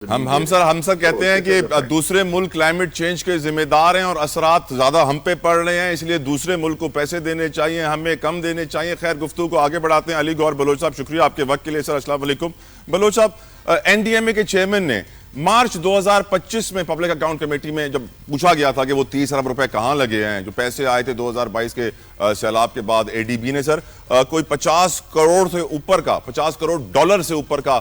ہم سر کہتے ہیں کہ دوسرے ملک کلائمیٹ چینج کے ذمہ دار ہیں اور اثرات زیادہ ہم پہ پڑ رہے ہیں، اس لیے دوسرے ملک کو پیسے دینے چاہیے، ہمیں کم دینے چاہیے۔ خیر، گفتگو کو آگے بڑھاتے ہیں۔ علی گوہر بلوچ صاحب، شکریہ آپ کے وقت کے لیے سر۔ السلام علیکم بلوچ صاحب، این ڈی ایم اے کے چیئرمین نے مارچ 2025 میں پبلک اکاؤنٹ کمیٹی میں جب پوچھا گیا تھا کہ وہ 30 ارب روپے کہاں لگے ہیں، جو پیسے آئے تھے 2022 کے سیلاب کے بعد، اے ڈی بی نے سر کوئی 50 کروڑ سے اوپر کا، 50 کروڑ ڈالر سے اوپر کا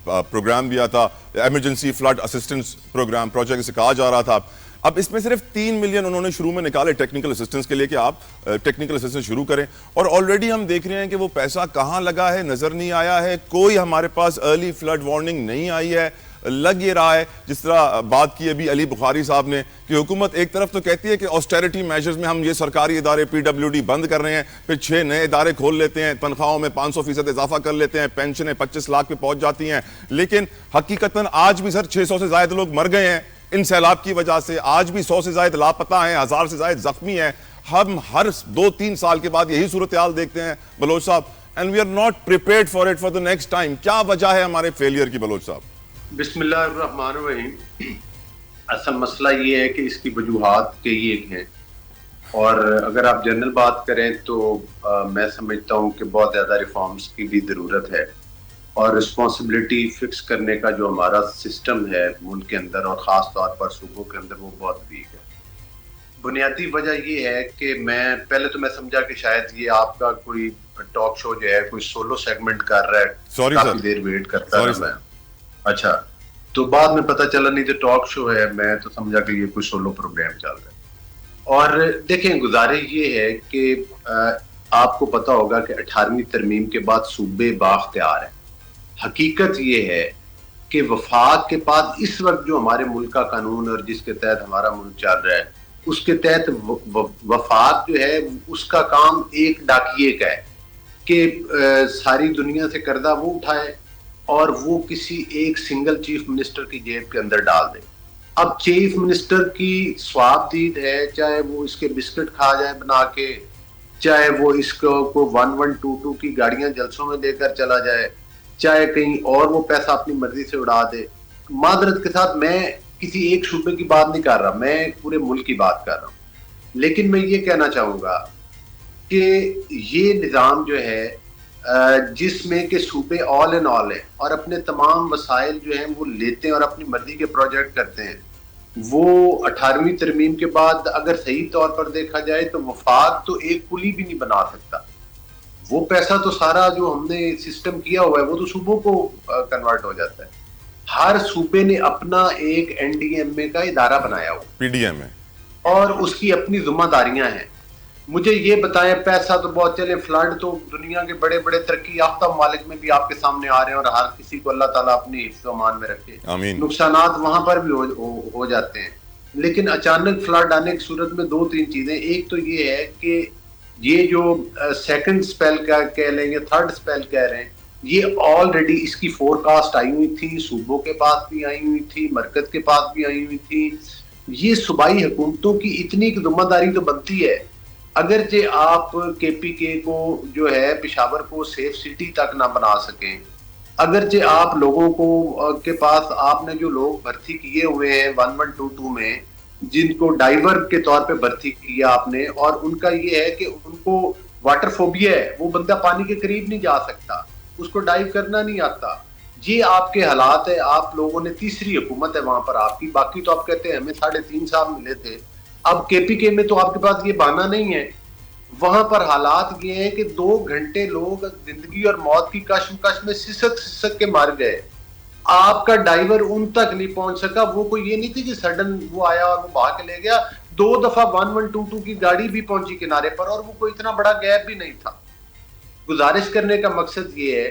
پروگرام دیا تھا، emergency flood assistance program project سے کہا جا رہا تھا۔ اب اس میں صرف 3 ملین انہوں نے شروع میں نکالے ٹیکنیکل اسسٹنس کے لیے کہ آپ ٹیکنیکل اسسٹنس شروع کریں، اور آلریڈی ہم دیکھ رہے ہیں کہ وہ پیسہ کہاں لگا ہے نظر نہیں آیا ہے، کوئی ہمارے پاس ارلی فلڈ وارننگ نہیں آئی ہے۔ لگ یہ رہا ہے جس طرح بات کی ابھی علی بخاری صاحب نے کہ حکومت ایک طرف تو کہتی ہے کہ آسٹیرٹی میجرز میں ہم یہ سرکاری ادارے پی ڈبلیو ڈی بند کر رہے ہیں، پھر 6 نئے ادارے کھول لیتے ہیں، تنخواہوں میں 500% اضافہ کر لیتے ہیں، پینشنیں 25 لاکھ پہ پہنچ جاتی ہیں، لیکن حقیقتاً آج بھی سر 600 سے زائد لوگ مر گئے ہیں ان سیلاب کی وجہ سے، آج بھی 100 سے زائد لاپتہ ہیں، 1000 سے زائد زخمی ہیں۔ ہم ہر 2-3 سال کے بعد یہی صورتحال دیکھتے ہیں بلوچ صاحب، and we are not prepared for it for the next time. کیا وجہ ہے ہمارے فیلئر کی بلوچ صاحب؟ بسم اللہ الرحمن الرحیم۔ اصل مسئلہ یہ ہے کہ اس کی وجوہات کئی ایک ہیں، اور اگر آپ جنرل بات کریں تو میں سمجھتا ہوں کہ بہت زیادہ ریفارمز کی بھی ضرورت ہے، اور رسپانسبلٹی فکس کرنے کا جو ہمارا سسٹم ہے ملک کے اندر اور خاص طور پر صوبوں کے اندر، وہ بہت ویک ہے۔ بنیادی وجہ یہ ہے کہ میں پہلے سمجھا کہ شاید یہ آپ کا کوئی ٹاک شو جو ہے کوئی سولو سیگمنٹ کر رہا ہے، کافی دیر ویٹ کرتا رہا میں۔ اچھا، تو بعد میں پتہ چلا نہیں تو ٹاک شو ہے، میں تو سمجھا کہ یہ کوئی سولو پروگرام چل رہا ہے۔ اور دیکھیں، گزارش یہ ہے کہ آپ کو پتہ ہوگا کہ 18ویں ترمیم کے بعد صوبے بااختیار ہیں۔ حقیقت یہ ہے کہ وفاق کے بعد اس وقت جو ہمارے ملک کا قانون اور جس کے تحت ہمارا ملک چل رہا ہے، اس کے تحت وفاق جو ہے اس کا کام ایک ڈاکیے کا ہے کہ ساری دنیا سے قرضہ وہ اٹھائے اور وہ کسی ایک سنگل چیف منسٹر کی جیب کے اندر ڈال دے۔ اب چیف منسٹر کی سواب دید ہے، چاہے وہ اس کے بسکٹ کھا جائے بنا کے، چاہے وہ اس کو 1122 کی گاڑیاں جلسوں میں لے کر چلا جائے، چاہے کہیں اور وہ پیسہ اپنی مرضی سے اڑا دے۔ معذرت کے ساتھ میں کسی ایک صوبے کی بات نہیں کر رہا، میں پورے ملک کی بات کر رہا ہوں، لیکن میں یہ کہنا چاہوں گا کہ یہ نظام جو ہے جس میں کہ صوبے آل ان آل ہیں اور اپنے تمام وسائل جو ہیں وہ لیتے ہیں اور اپنی مرضی کے پروجیکٹ کرتے ہیں، وہ 18ویں ترمیم کے بعد اگر صحیح طور پر دیکھا جائے تو وفاق تو ایک پلی بھی نہیں بنا سکتا۔ وہ پیسہ تو سارا جو ہم نے سسٹم کیا ہوا ہے وہ تو صوبوں کو کنورٹ ہو جاتا ہے۔ ہر صوبے نے اپنا ایک این ڈی ایم اے کا ادارہ بنایا ہوا، پی ڈی ایم اے، اور اس کی اپنی ذمہ داریاں ہیں۔ مجھے یہ بتائیں، پیسہ تو بہت چلے، فلڈ تو دنیا کے بڑے بڑے ترقی یافتہ ممالک میں بھی آپ کے سامنے آ رہے ہیں، اور ہر کسی کو اللہ تعالیٰ اپنی حفظ و امان میں رکھے۔ آمین۔ نقصانات وہاں پر بھی ہو جاتے ہیں، لیکن اچانک فلڈ آنے کی صورت میں 2-3 چیزیں، ایک تو یہ ہے کہ یہ جو سیکنڈ سپیل کا کہہ لیں گے، تھرڈ سپیل کہہ رہے ہیں، یہ آلریڈی اس کی فورکاسٹ آئی ہوئی تھی، صوبوں کے پاس بھی آئی ہوئی تھی، مرکز کے پاس بھی آئی ہوئی تھی۔ یہ صوبائی حکومتوں کی اتنی ذمہ داری تو بنتی ہے، اگرچہ آپ کے پی کے کو جو ہے پشاور کو سیف سٹی تک نہ بنا سکیں، اگرچہ آپ لوگوں کو کے پاس آپ نے جو لوگ بھرتی کیے ہوئے ہیں 1122 میں، جن کو ڈائیور کے طور پہ بھرتی کیا آپ نے، اور ان کا یہ ہے کہ ان کو واٹر فوبیا ہے، وہ بندہ پانی کے قریب نہیں جا سکتا، اس کو ڈائیو کرنا نہیں آتا۔ یہ آپ کے حالات ہے، آپ لوگوں نے تیسری حکومت ہے وہاں پر آپ کی، باقی تو آپ کہتے ہیں ہمیں 3.5 سال ملے تھے۔ اب کے پی کے میں تو آپ کے پاس یہ بہانہ نہیں ہے، وہاں پر حالات یہ ہیں کہ 2 گھنٹے لوگ زندگی اور موت کی کشمکش میں سسک کے مر گئے، آپ کا ڈائیور ان تک نہیں پہنچ سکا۔ وہ کوئی یہ نہیں تھی کہ سڈن وہ آیا اور وہ بھاگ کے لے گیا، 2 دفعہ 1122 کی گاڑی بھی پہنچی کنارے پر، اور وہ کوئی اتنا بڑا گیپ بھی نہیں تھا۔ گزارش کرنے کا مقصد یہ ہے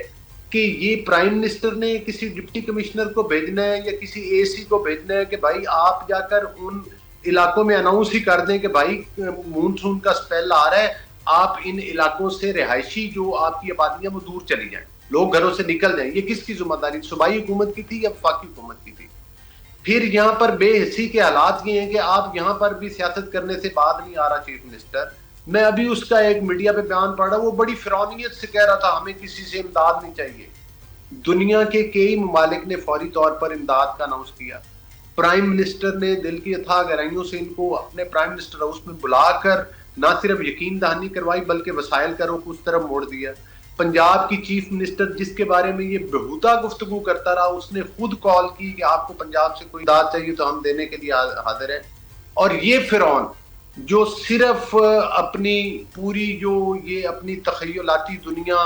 کہ یہ پرائم منسٹر نے کسی ڈپٹی کمشنر کو بھیجنا ہے یا کسی اے سی کو بھیجنا ہے کہ بھائی آپ جا کر ان علاقوں میں اناؤنس ہی کر دیں کہ بھائی مونسون کا سپیل آ رہا ہے، آپ ان علاقوں سے رہائشی جو آپ کی آبادیاں وہ دور چلی جائیں، لوگ گھروں سے نکل جائیں۔ یہ کس کی ذمہ داری، صوبائی حکومت کی تھی یا وفاقی حکومت کی تھی؟ پھر یہاں پر بے حسی کے حالات یہ ہیں کہ آپ یہاں پر بھی سیاست کرنے سے بعد نہیں آ رہا چیف منسٹر۔ میں ابھی اس کا ایک میڈیا پہ بیان پڑھ رہا، وہ بڑی فرعونیت سے کہہ رہا تھا ہمیں کسی سے امداد نہیں چاہیے۔ دنیا کے کئی ممالک نے فوری طور پر امداد کا اناؤنس کیا. پرائم منسٹر نے دل کی اتھاہ گہرائیوں سے ان کو اپنے پرائم منسٹر ہاؤس میں بلا کر نہ صرف یقین دہانی کروائی بلکہ وسائل کا رخ اس طرف موڑ دیا. پنجاب کی چیف منسٹر جس کے بارے میں یہ بہودہ گفتگو کرتا رہا, اس نے خود کال کی کہ آپ کو پنجاب سے کوئی امداد چاہیے تو ہم دینے کے لیے حاضر ہیں. اور یہ فرعون جو صرف اپنی پوری جو یہ اپنی تخیلاتی دنیا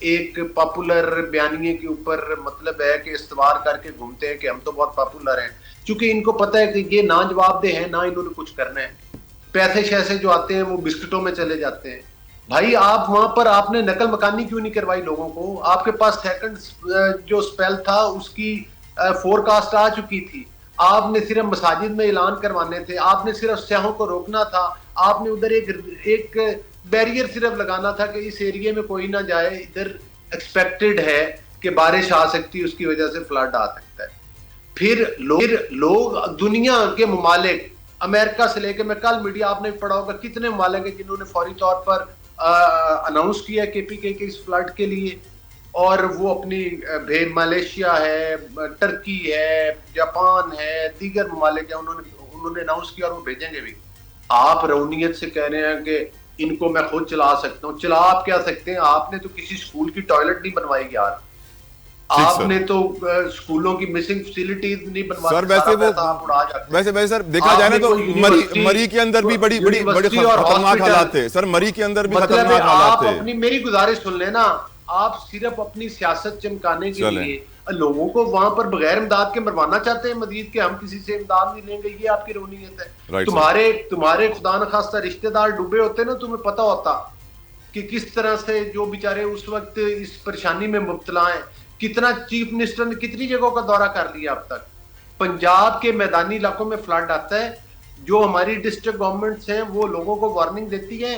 ایک پاپولر بیانیے کے اوپر مطلب ہے کہ استوار کر کے گھومتے ہیں کہ ہم تو بہت پاپولر ہیں, چونکہ ان کو پتہ ہے کہ یہ نہ جواب دہ ہیں, نہ انہوں نے کچھ کرنا ہے. پیسے شیسے جو آتے ہیں وہ بسکٹوں میں چلے جاتے ہیں. بھائی آپ وہاں پر آپ نے نقل مکانی کیوں نہیں کروائی لوگوں کو؟ آپ کے پاس سیکنڈ جو سپیل تھا اس کی فور کاسٹ آ چکی تھی. آپ نے صرف مساجد میں اعلان کروانے تھے, آپ نے صرف سیاحوں کو روکنا تھا, آپ نے ادھر ایک بیریئر صرف لگانا تھا کہ اس ایریے میں کوئی نہ جائے, ادھر ایکسپیکٹڈ ہے کہ بارش آ سکتی ہے, اس کی وجہ سے فلڈ آ سکتا ہے. پھر لوگ دنیا کے ممالک امریکہ سے لے کے, میں کل میڈیا آپ نے پڑھا ہوگا کتنے ممالک ہیں جنہوں نے فوری طور پر اناؤنس کیا کے پی کے اس فلڈ کے لیے, اور وہ اپنی ملیشیا ہے, ٹرکی ہے, جاپان ہے, دیگر ممالک ہیں, انہوں نے اناؤنس کیا اور وہ بھیجیں گے بھی. آپ رونیت سے کہہ رہے ہیں کہ ان کو میں خود چلا سکتا ہوں. چلا آپ کیا سکتے ہیں؟ آپ نے تو کسی اسکول کی ٹوائلٹ نہیں بنوائی یار, آپ نے تو اسکولوں کی مسنگ فیسلٹیز نہیں بنوائی. ویسے سر دیکھا جائے نا تو مری کے اندر بھی بڑی خطرناک حالات ہے سر, مری کے اندر بھی خطرناک حالات ہے. آپ اپنی میری گزارش سن لینا, آپ صرف اپنی سیاست چمکانے کے لیے لوگوں کو وہاں پر بغیر امداد کے مروانا چاہتے ہیں مزید کہ ہم کسی سے امداد نہیں لیں گے. یہ آپ کی رونیت ہے. تمہارے خدا نخواستہ رشتہ دار ڈوبے ہوتے نا, تمہیں پتہ ہوتا کہ کس طرح سے جو بیچارے اس وقت اس پریشانی میں مبتلا ہیں. کتنا چیف منسٹر نے کتنی جگہوں کا دورہ کر لیا اب تک. پنجاب کے میدانی علاقوں میں فلڈ آتا ہے, جو ہماری ڈسٹرکٹ گورنمنٹس ہیں وہ لوگوں کو وارننگ دیتی ہیں,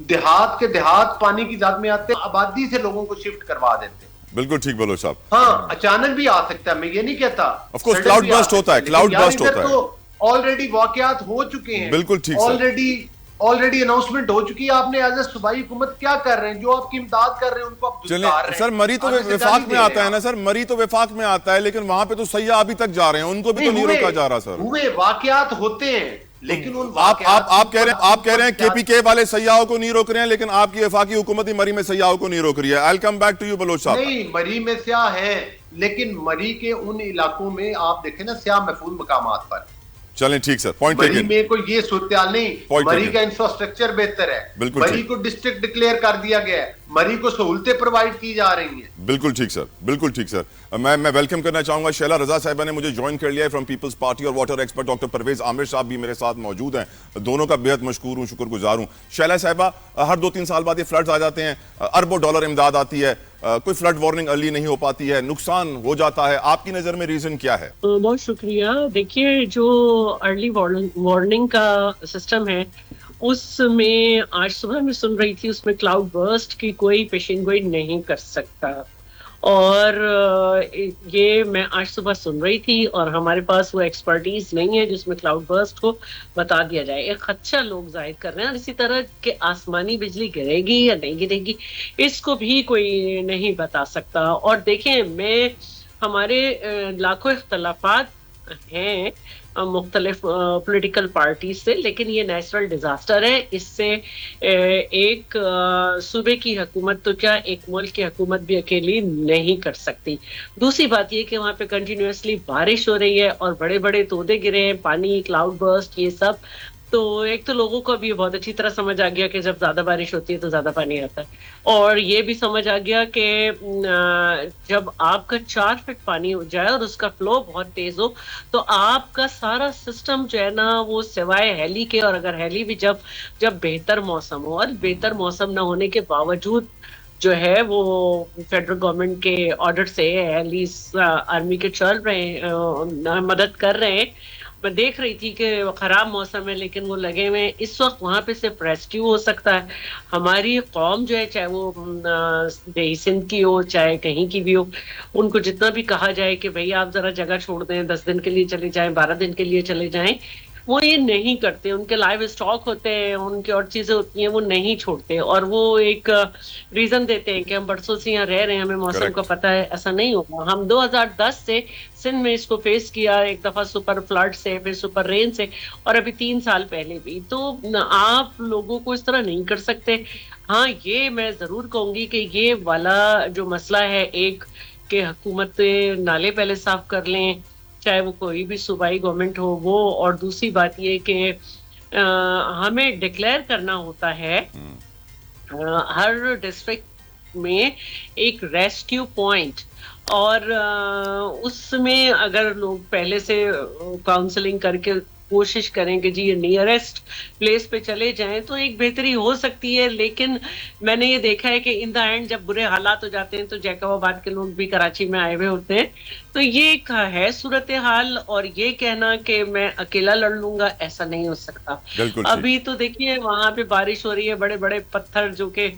دیہات کے دیہات پانی کی ذات میں آتے ہیں, آبادی سے لوگوں کو شفٹ کروا دیتے ہیں. بالکل ٹھیک بولو صاحب. ہاں اچانک بھی آ سکتا ہے, میں یہ نہیں کہتا. آف کورس کلاؤڈ برسٹ ہوتا ہے, کلاؤڈ برسٹ ہوتا ہے. آلریڈی واقعات ہو چکے ہیں. بالکل ٹھیک. آلریڈی اناؤنسمنٹ ہو چکی ہے. آپ نے ایز اے صوبائی حکومت کیا کر رہے ہیں؟ جو آپ کی امداد کر رہے ہیں ان کو آپ دلکار رہے ہیں. سر مری تو وفاق میں آتا ہے نا سر, مری تو وفاق میں آتا ہے, لیکن وہاں پہ تو سیاح ابھی تک جا رہے ہیں, ان کو بھی تو نہیں روکا جا رہا. سر ہوئے واقعات ہوتے ہیں, لیکن آپ کہہ رہے ہیں کے پی کے والے سیاحوں کو نہیں روک رہے ہیں, لیکن آپ کی وفاقی حکومت ہی مری میں سیاحوں کو نہیں روک رہی ہے. I'll come back to you Baloch صاحب. نہیں, مری میں سیاح ہیں, لیکن مری کے ان علاقوں میں آپ دیکھیں نا سیاح محفوظ مقامات پر. چلیں ٹھیک سر, پوائنٹ مری میں کوئی یہ صورتحال نہیں. مری کا انفراسٹرکچر بہتر ہے, مری کو ڈسٹرکٹ ڈکلیئر کر دیا گیا ہے, مری کو سہولتیں پرووائڈ کی جا رہی ہیں. بالکل ٹھیک سر, بالکل ٹھیک سر. میں ویلکم کرنا چاہوں گا شیلا رضا صاحبہ نے مجھے جوائن کر لیا ہے فرام پیپلز پارٹی, اور واٹر ایکسپرٹ ڈاکٹر پرویز عامر صاحب بھی میرے ساتھ موجود ہیں. دونوں کا بہت مشکور ہوں, شکر گزار ہوں. شیلا صاحبہ, ہر 2-3 سال بعد یہ فلڈز آ جاتے ہیں, اربوں ڈالر امداد آتی ہے, کوئی فلڈ وارننگ ارلی نہیں ہو پاتی ہے, نقصان ہو جاتا ہے. آپ کی نظر میں ریزن کیا ہے؟ بہت شکریہ. دیکھیے جو ارلی وارننگ کا سسٹم ہے اس میں آج صبح میں سن رہی تھی, اس میں کلاؤڈ برسٹ کی کوئی پیشین گوئی نہیں کر سکتا, اور یہ میں آج صبح سن رہی تھی, اور ہمارے پاس وہ ایکسپرٹیز نہیں ہے جس میں کلاؤڈ برسٹ کو بتا دیا جائے. ایک خدشہ لوگ ظاہر کر رہے ہیں, اور اسی طرح کہ آسمانی بجلی گرے گی یا نہیں گرے گی اس کو بھی کوئی نہیں بتا سکتا. اور دیکھیں, میں ہمارے لاکھوں اختلافات ہیں مختلف پولیٹیکل پارٹیز سے, لیکن یہ نیچرل ڈیزاسٹر ہے. اس سے ایک صوبے کی حکومت تو کیا, ایک ملک کی حکومت بھی اکیلی نہیں کر سکتی. دوسری بات یہ کہ وہاں پہ کنٹینیوسلی بارش ہو رہی ہے اور بڑے بڑے تودے گرے ہیں, پانی, کلاؤڈ برسٹ, یہ سب. تو ایک تو لوگوں کو ابھی بہت اچھی طرح سمجھ آ گیا کہ جب زیادہ بارش ہوتی ہے تو زیادہ پانی آتا ہے, اور یہ بھی سمجھ آ گیا کہ جب آپ کا 4 فٹ پانی ہو جائے اور اس کا فلو بہت تیز ہو تو آپ کا سارا سسٹم جو ہے نا وہ سوائے ہیلی کے, اور اگر ہیلی بھی جب بہتر موسم ہو, اور بہتر موسم نہ ہونے کے باوجود جو ہے وہ فیڈرل گورنمنٹ کے آرڈر سے ہیلیز آرمی کے چل رہے ہیں, مدد کر رہے ہیں. میں دیکھ رہی تھی کہ خراب موسم ہے لیکن وہ لگے ہوئے اس وقت وہاں پہ صرف ریسکیو ہو سکتا ہے. ہماری قوم جو ہے, چاہے وہ دیہی سندھ کی ہو چاہے کہیں کی بھی ہو, ان کو جتنا بھی کہا جائے کہ بھئی آپ ذرا جگہ چھوڑ دیں, 10 دن کے لیے چلے جائیں, 12 دن کے لیے چلے جائیں, وہ یہ نہیں کرتے. ان کے لائیو اسٹاک ہوتے ہیں, ان کی اور چیزیں ہوتی ہیں, وہ نہیں چھوڑتے, اور وہ ایک ریزن دیتے ہیں کہ ہم برسوں سے یہاں رہ رہے ہیں, ہمیں موسم کا پتہ ہے. ایسا نہیں ہوگا. ہم 2010 سے سندھ میں اس کو فیس کیا, ایک دفعہ سپر فلڈ سے, پھر سپر رین سے, اور ابھی 3 سال پہلے بھی. تو آپ لوگوں کو اس طرح نہیں کر سکتے. ہاں یہ میں ضرور کہوں گی کہ یہ والا جو مسئلہ ہے, ایک کہ حکومت نالے پہلے صاف کر لیں, چاہے وہ کوئی بھی صوبائی گورنمنٹ ہو وہ, اور دوسری بات یہ کہ ہمیں ڈکلیئر کرنا ہوتا ہے ہر ڈسٹرکٹ میں ایک ریسکیو پوائنٹ, اور اس میں اگر لوگ پہلے سے کاؤنسلنگ کر کے کوشش کریں کہ جی یہ نیئرسٹ پلیس پہ چلے جائیں تو ایک بہتری ہو سکتی ہے. لیکن میں نے یہ دیکھا ہے کہ ان دا اینڈ جب برے حالات ہو جاتے ہیں تو جیکب آباد کے لوگ بھی کراچی میں آئے ہوئے ہوتے ہیں. تو یہ ایک ہے صورتحال, اور یہ کہنا کہ میں اکیلا لڑ لوں گا, ایسا نہیں ہو سکتا. ابھی تو دیکھیے وہاں پہ بارش ہو رہی ہے, بڑے بڑے پتھر جو کہ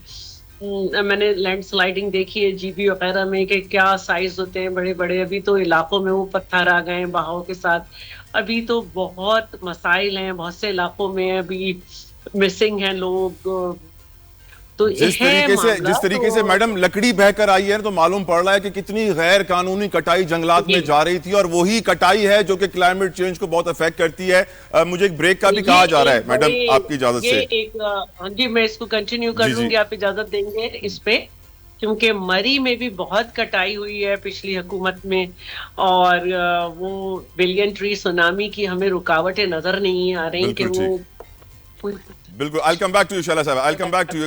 میں نے لینڈ سلائڈنگ دیکھی ہے جی بی وغیرہ میں کہ کیا سائز ہوتے ہیں بڑے بڑے. ابھی تو علاقوں میں وہ پتھر آ گئے ہیں بہاؤ کے ساتھ. ابھی تو بہت مسائل ہیں, بہت سے علاقوں میں ابھی مسنگ ہیں لوگ. تو جس طریقے سے میڈم لکڑی بہ کر آئی ہے تو معلوم پڑ رہا ہے کہ کتنی غیر قانونی کٹائی جنگلات میں جا رہی تھی, اور وہی کٹائی ہے جو کہ کلائمیٹ چینج کو بہت افیکٹ کرتی ہے. مجھے ایک بریک کا بھی کہا جا رہا ہے میڈم, آپ کی اجازت سے. ہاں جی, میں اس کو کنٹینیو کر لوں گی, آپ اجازت دیں گے اس پہ, کیونکہ مری میں بھی بہت کٹائی ہوئی ہے پچھلی حکومت میں, اور وہ بلین ٹری سونامی کی ہمیں رکاوٹیں نظر نہیں آ رہی کہ وہ بالکل. I'll come back to you, شعلہ صاحب. I'll come back to you.